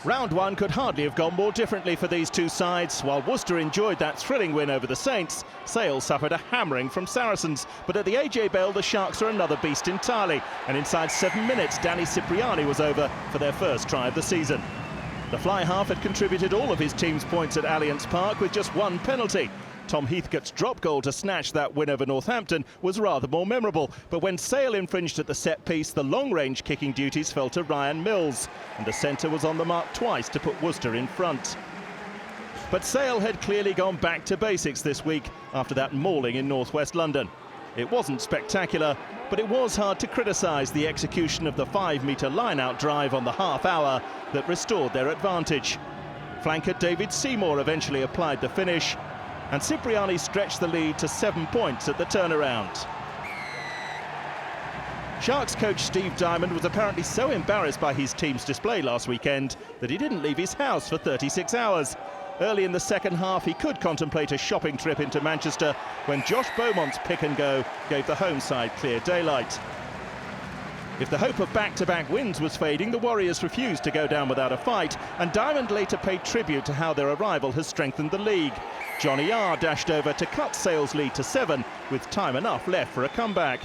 Round one could hardly have gone more differently for these two sides. While Worcester enjoyed that thrilling win over the Saints, Sale suffered a hammering from Saracens. But at the AJ Bell, the Sharks are another beast entirely. And inside 7 minutes, Danny Cipriani was over for their first try of the season. The fly half had contributed all of his team's points at Allianz Park with just one penalty. Tom Heathcote's drop goal to snatch that win over Northampton was rather more memorable. But when Sale infringed at the set piece, the long-range kicking duties fell to Ryan Mills. And the centre was on the mark twice to put Worcester in front. But Sale had clearly gone back to basics this week after that mauling in northwest London. It wasn't spectacular, but it was hard to criticise the execution of the 5-metre line-out drive on the half hour that restored their advantage. Flanker David Seymour eventually applied the finish, and Cipriani stretched the lead to 7 points at the turnaround. Sharks coach Steve Diamond was apparently so embarrassed by his team's display last weekend that he didn't leave his house for 36 hours. Early in the second half, he could contemplate a shopping trip into Manchester when Josh Beaumont's pick and go gave the home side clear daylight. If the hope of back-to-back wins was fading, the Warriors refused to go down without a fight, and Diamond later paid tribute to how their arrival has strengthened the league. Johnny R dashed over to cut Sale's lead to 7, with time enough left for a comeback.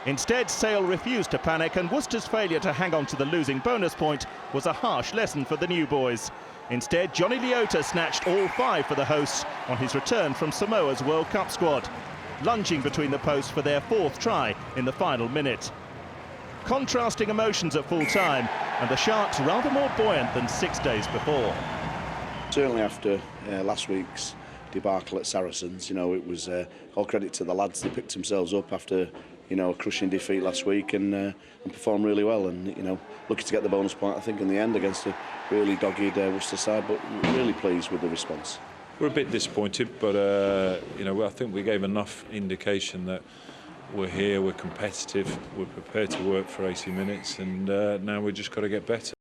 Instead, Sale refused to panic, and Worcester's failure to hang on to the losing bonus point was a harsh lesson for the new boys. Instead, Johnny Leota snatched all 5 for the hosts on his return from Samoa's World Cup squad, lunging between the posts for their 4th try in the final minute. Contrasting emotions at full time, and the Sharks rather more buoyant than 6 days before. Certainly after last week's debacle at Saracens, it was all credit to the lads. They picked themselves up after a crushing defeat last week and performed really well, and looking to get the bonus point I think in the end against a really dogged Worcester side, but really pleased with the response. We're a bit disappointed, but I think we gave enough indication that we're here, we're competitive, we're prepared to work for 80 minutes, and now we've just got to get better.